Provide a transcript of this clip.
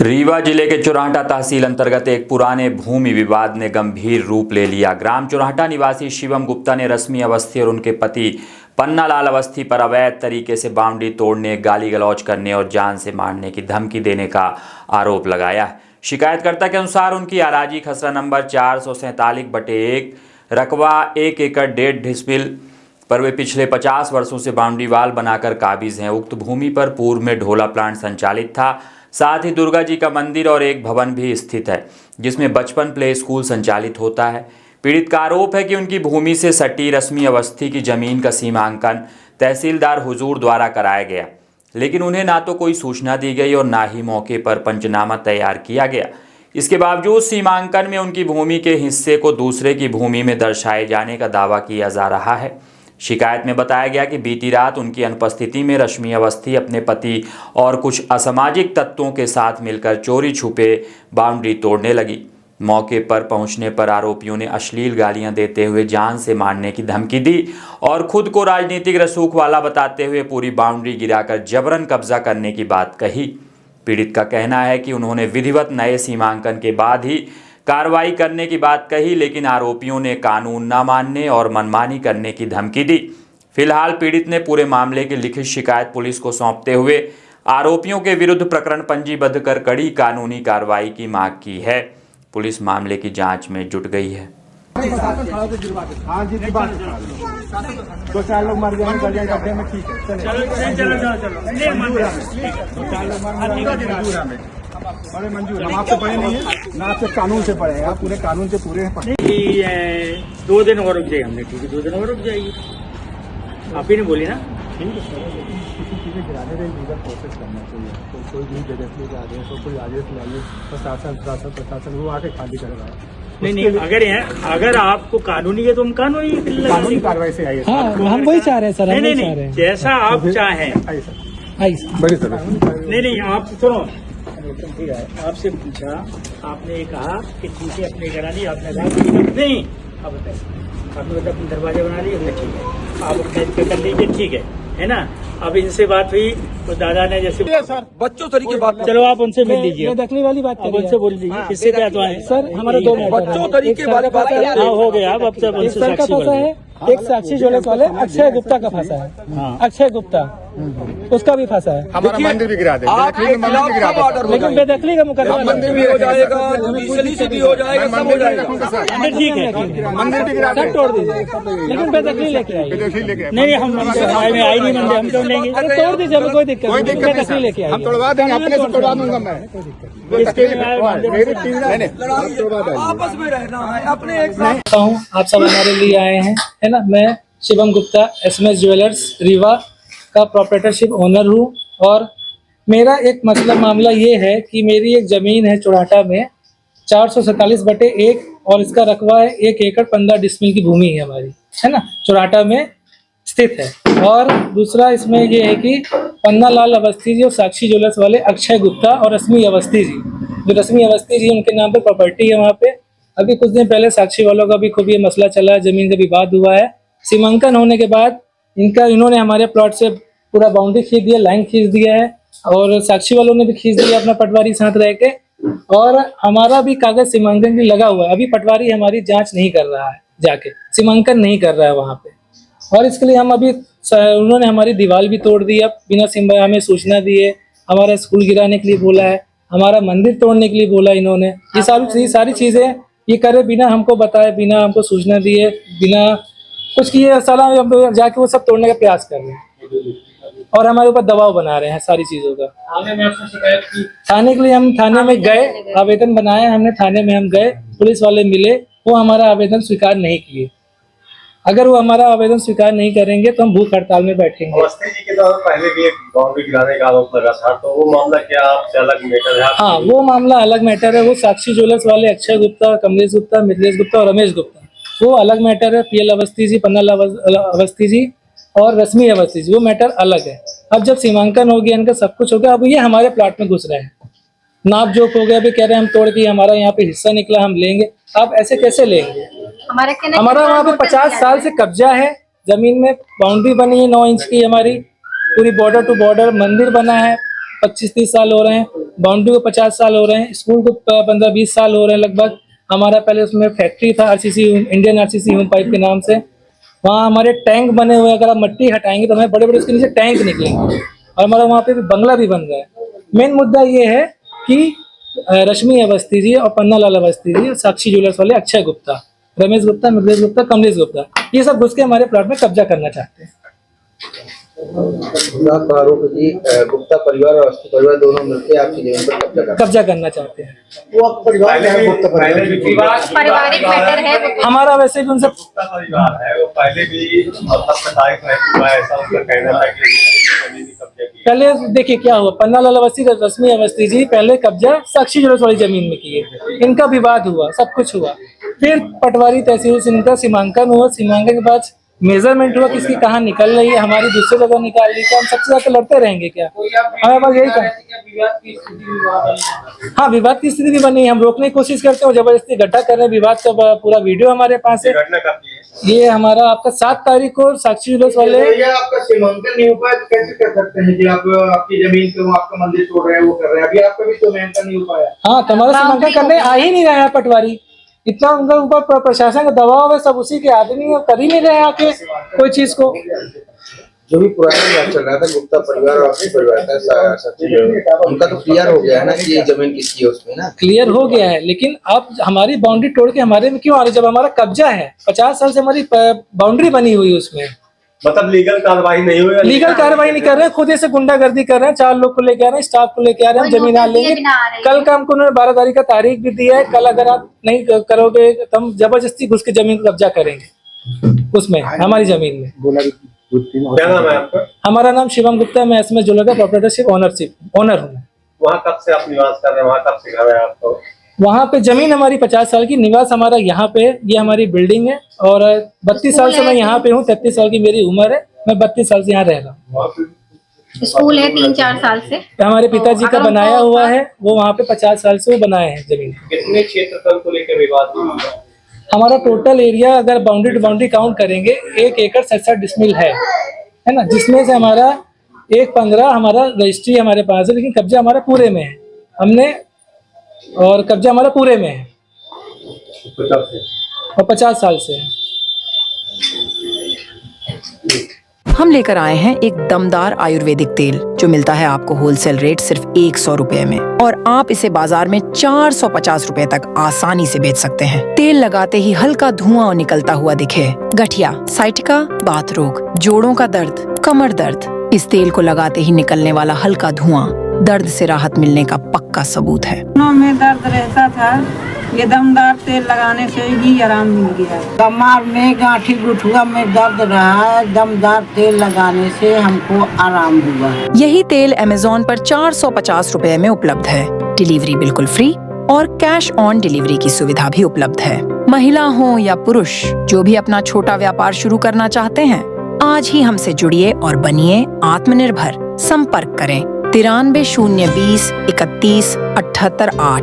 रीवा जिले के चुराहटा तहसील अंतर्गत एक पुराने भूमि विवाद ने गंभीर रूप ले लिया। ग्राम चुराहटा निवासी शिवम गुप्ता ने रश्मि अवस्थी और उनके पति पन्नालाल अवस्थी पर अवैध तरीके से बाउंड्री तोड़ने, गाली गलौज करने और जान से मारने की धमकी देने का आरोप लगाया है। शिकायतकर्ता के अनुसार उनकी अराजी खसरा नंबर 447/1 रकबा 1 एकड़ 1.5 डिसमिल पर वे पिछले 50 वर्षों से बाउंड्री वाल बनाकर काबिज हैं। उक्त भूमि पर पूर्व में ढोला प्लांट संचालित था, साथ ही दुर्गा जी का मंदिर और एक भवन भी स्थित है जिसमें बचपन प्ले स्कूल संचालित होता है। पीड़ित का आरोप है कि उनकी भूमि से सटी रश्मि अवस्थी की जमीन का सीमांकन तहसीलदार हुजूर द्वारा कराया गया, लेकिन उन्हें ना तो कोई सूचना दी गई और ना ही मौके पर पंचनामा तैयार किया गया। इसके बावजूद सीमांकन में उनकी भूमि के हिस्से को दूसरे की भूमि में दर्शाए जाने का दावा किया जा रहा है। शिकायत में बताया गया कि बीती रात उनकी अनुपस्थिति में रश्मि अवस्थी अपने पति और कुछ असामाजिक तत्वों के साथ मिलकर चोरी छुपे बाउंड्री तोड़ने लगी। मौके पर पहुंचने पर आरोपियों ने अश्लील गालियां देते हुए जान से मारने की धमकी दी और खुद को राजनीतिक रसूख वाला बताते हुए पूरी बाउंड्री गिराकर जबरन कब्जा करने की बात कही। पीड़ित का कहना है कि उन्होंने विधिवत नए सीमांकन के बाद ही कार्रवाई करने की बात कही, लेकिन आरोपियों ने कानून न मानने और मनमानी करने की धमकी दी। फिलहाल पीड़ित ने पूरे मामले की लिखित शिकायत पुलिस को सौंपते हुए आरोपियों के विरुद्ध प्रकरण पंजीबद्ध कर कड़ी कानूनी कार्रवाई की मांग की है। पुलिस मामले की जांच में जुट गई है। दो चार लोग मर गए गड्ढे में, ठीक है, बड़े मंजूर। हम आपसे पढ़े नहीं है ना, आपसे कानून से पढ़े हैं, आप पूरे कानून से पूरे पढ़े। 2 दिन और रुक जाइए, हमने ठीक है 2 दिन और रुक जाइए, आप ही ने बोली ना। किसी चीजें गिराने का लीगल प्रोसेस करना चाहिए। तो कोई भी बेदखली के आदेश हो, कोई आदेश लाइए, प्रशासन वो आके खाली करवाए। नहीं, अगर आपको कानूनी है तो हम कानूनी कार्रवाई से आइए। हाँ, हम वही चाह रहे हैं सर। नहीं, जैसा आप चाहें। बड़ी सर नहीं, आप सुनो, ठीक है, आपसे पूछा, आपने कहा कि ठीक है अपने करा ली, आपने कहा नहीं, अब बताइए, आपने बताया अपने दरवाजे बना लिए, हमने ठीक है, आप अपने कर लीजिए, ठीक है ना। अब इनसे बात हुई तो दादा ने जैसे सर बच्चों तरीके बात, चलो आप उनसे मिल लीजिए, दखली वाली बात अब उनसे बोल लीजिए, किससे क्या तो है सर। हमारे 2 बच्चों तरीके बात हो गया। अब सब उनसे सर का फंसा है, एक साक्षी ज्वेलर्स वाले अक्षय गुप्ता का फंसा है। अक्षय गुप्ता उसका भी फंसा है। हमारा मंदिर भी गिरा दे, लेकिन बेदखली का मुकदमा मंदिर भी हो जाएगा, जुडिशरी भी हो जाएगा, सब हो जाएगा। ठीक है, मंदिर भी गिरा सर तोड़ दीजिए, लेकिन बेदखली लेके आइए। नहीं, हम आई नहीं मंदिर, हम तोड़ लेंगे, तोड़ दीजिए, हमें कोई दिक्कत नहीं, बेदखली लेके आइए। हम तोड़वा देंगे, अपने से तोड़वा दूंगा मैं। आपस में रहना है अपने एक साथ। आप सब हमारे लिए आए हैं, है ना। मैं शिवम गुप्ता SMS ज्वेलर्स रीवा का प्रोप्राइटरशिप ओनर हूँ और मेरा एक मामला ये है कि मेरी एक ज़मीन है चुराहटा में 447/1 और इसका रकबा है 1 एकड़ 15 डिसमिल की भूमि है हमारी, है ना, चुराहटा में स्थित है। और दूसरा इसमें ये है कि पन्नालाल अवस्थी जी और साक्षी ज्वेलर्स वाले अक्षय गुप्ता और रश्मि अवस्थी जी, जो रश्मि अवस्थी जी उनके नाम पर प्रॉपर्टी है वहाँ पे। अभी कुछ दिन पहले साक्षी वालों का भी खूब ये मसला चला है, जमीन का विवाद हुआ है। सीमांकन होने के बाद इन्होंने हमारे प्लॉट से पूरा बाउंड्री खींच दिया, लाइन खींच दिया है और साक्षी वालों ने भी खींच दिया अपना पटवारी साथ रह के, और हमारा भी कागज सीमांकन भी लगा हुआ है। अभी पटवारी हमारी जांच नहीं कर रहा है, जाके सीमांकन नहीं कर रहा है वहाँ पे, और इसके लिए हम अभी उन्होंने हमारी दीवार भी तोड़ दी, अब बिना हमें सूचना दिए। हमारा स्कूल गिराने के लिए बोला है, हमारा मंदिर तोड़ने के लिए बोला इन्होंने। ये सारी चीजें ये करे बिना हमको बताए, बिना हमको सूचना दिए, बिना कुछ किए, सलाह जाके वो सब तोड़ने का प्रयास कर रहे हैं और हमारे ऊपर दबाव बना रहे हैं सारी चीजों का। थाने में आपने शिकायत की? थाने के लिए हम थाने में गए, आवेदन बनाया हमने, थाने में हम गए, पुलिस वाले मिले, वो हमारा आवेदन स्वीकार नहीं किए। अगर वो हमारा आवेदन स्वीकार नहीं करेंगे तो हम भूख हड़ताल में बैठेंगे। अवस्थी जी के तो पहले भी एक बाउंड्री गिराने का आरोप लगा था, तो वो मामला क्या आपसे अलग मैटर है? हाँ, वो मामला अलग मैटर है। वो साक्षी ज्वेलर्स वाले अक्षय गुप्ता, कमलेश गुप्ता, मिथिलेश गुप्ता और रमेश गुप्ता, वो अलग मैटर है। PL अवस्थी जी, पन्नालाल अवस्थी जी और रश्मि अवस्थी जी, वो मैटर अलग है। अब जब सीमांकन हो गया, इनका सब कुछ हो गया, अब ये हमारे प्लाट में घुस रहे हैं, नाप जोक हो गया, अभी कह रहे हैं हम तोड़ के हमारा यहाँ पे हिस्सा निकला हम लेंगे। आप ऐसे कैसे लेंगे? हमारा वहाँ पे 50 साल से कब्जा है, जमीन में बाउंड्री बनी है 9 इंच की, हमारी पूरी बॉर्डर टू बॉर्डर, मंदिर बना है, 25-30 साल हो रहे हैं। बाउंड्री को 50 साल हो रहे हैं, स्कूल को 15-20 साल हो रहे हैं लगभग। हमारा पहले उसमें फैक्ट्री था RCC, Indian RCC home pipe के नाम से। वहाँ हमारे टैंक बने हुए हैं, अगर आप मट्टी हटाएंगे तो हमें बड़े बड़े उसके नीचे टैंक निकलेंगे, और हमारा वहाँ पे भी बंगला भी बन रहा है। मेन मुद्दा ये है कि रश्मि अवस्थी जी और पन्नालाल अवस्थी जी, साक्षी ज्वेलर्स वाले अक्षय गुप्ता, रमेश गुप्ता, मिथिलेश गुप्ता, कमलेश गुप्ता, ये सब घुस के हमारे प्लॉट में कब्जा करना चाहते हैं। आपका आरोप है कि गुप्ता परिवार और अवस्थी परिवार दोनों मिलकर आपकी जमीन पर कब्जा करना चाहते हैं। वो आपका परिवार है, गुप्ता परिवार पारिवारिक मैटर है। हमारा वैसे भी उनसे गुप्ता परिवार है, वो पहले भी तारीख रह चुका है, ऐसा उनका कहना था कि जमीन कब्जा की। पहले देखिए क्या हुआ, पन्नालाल अवस्थी, रश्मि अवस्थी जी पहले कब्जा साक्षी ज्वेलर्स वाली जमीन में किए, इनका विवाद हुआ, सब कुछ हुआ, फिर पटवारी तहसील से इनका सीमांकन हुआ, सीमांकन के बाद मेजरमेंट हुआ, किसकी कहाँ निकल रही है, हमारी दूसरी जगह निकाल ली, क्या हम सबसे ज्यादा लड़ते रहेंगे क्या? हमारे पास यही था। हाँ, विवाद की स्थिति भी बनी है, हम रोकने की कोशिश करते हैं, जबरदस्ती गड्ढा कर रहे हैं, विवाद का पूरा वीडियो हमारे पास है। घटना कब की है? ये हमारा आपका 7 तारीख को साक्षी ज्वेलर्स वाले, ये आपका सीमांकन नहीं हो पाया तो कैसे कर सकते हैं कि आप आपकी जमीन पे आपका मंदिर तोड़ रहे हैं, वो कर रहे हैं, अभी आपका भी सीमांकन नहीं हो पाया। हाँ, तो हमारा सीमांकन करने आ ही नहीं रहा है पटवारी, इतना उनका ऊपर प्रशासन का दबाव है, सब उसी के आदमी है, कर ही नहीं रहे आके कोई चीज को। जो भी पुराना विवाद चल रहा था गुप्ता परिवार और आपके परिवार का, उनका तो क्लियर हो गया है ना कि ये जमीन किसकी है उसमें ना? क्लियर हो गया है, लेकिन आप हमारी बाउंड्री तोड़ के हमारे में क्यों आ रहे, जब हमारा कब्जा है, 50 साल से हमारी बाउंड्री बनी हुई है उसमें। मतलब लीगल कार्रवाई नहीं हुई? लीगल कार्रवाई नहीं कर रहे हैं, खुद से गुंडागर्दी कर रहे हैं, 4 लोग को लेके आ रहे हैं, स्टाफ को लेके आ रहे हैं, जमीन आ लेंगे। कल का हमको उन्होंने 12 तारीख का तारीख भी दिया है, कल अगर आप नहीं करोगे तो हम जबरदस्ती घुस के जमीन कब्जा करेंगे उसमें, हमारी जमीन में। क्या नाम है आपका? हमारा नाम शिवम गुप्ता है, मैं एसएमएस ज्वेलर का प्रोप्राइटरशिप ओनर हूँ। वहाँ कब से आप निवास कर रहे हैं? वहाँ कब से घर है आपको? वहाँ पे जमीन हमारी 50 साल की, निवास हमारा यहाँ पे, ये हमारी बिल्डिंग है, और 32 साल से मैं यहाँ पे हूँ, 33 साल की मेरी उम्र है, मैं 32 साल से यहाँ रह रहा हूँ। स्कूल है 3-4 साल से, हमारे पिताजी का बनाया हुआ है, वो वहाँ पे 50 साल से वो बनाए हैं जमीन। कितने क्षेत्रफल को लेकर विवाद हुआ? हमारा टोटल एरिया अगर बाउंड्री टू बाउंड्री काउंट करेंगे 1 एकड़ 67 डिसमिल है ना, जिसमें से हमारा 1/15 हमारा रजिस्ट्री हमारे पास है, लेकिन कब्जा हमारा पूरे में है, हमने, और कब्जा हमारा पूरे में है और 50 साल से है। हम लेकर आए हैं एक दमदार आयुर्वेदिक तेल जो मिलता है आपको होलसेल रेट सिर्फ 100 रुपए में, और आप इसे बाजार में 450 रुपए तक आसानी से बेच सकते हैं। तेल लगाते ही हल्का धुआं निकलता हुआ दिखे, गठिया, साइटिका, बात रोग, जोड़ों का दर्द, कमर दर्द, इस तेल को लगाते ही निकलने वाला हल्का धुआं दर्द से राहत मिलने का पक्का सबूत है। में दर्द रहता था, ये दमदार तेल लगाने से ही आराम मिल गया। कमर में, गांठी गुठुआ में दर्द रहा है, दमदार तेल लगाने से हमको आराम हुआ। यही तेल अमेज़न पर 450 रुपए में उपलब्ध है। डिलीवरी बिल्कुल फ्री और कैश ऑन डिलीवरी की सुविधा भी उपलब्ध है। महिला हो या पुरुष, जो भी अपना छोटा व्यापार शुरू करना चाहते हैं, आज ही हमसे जुड़िए और बनिए आत्मनिर्भर। संपर्क करें 93 020 31 78 8।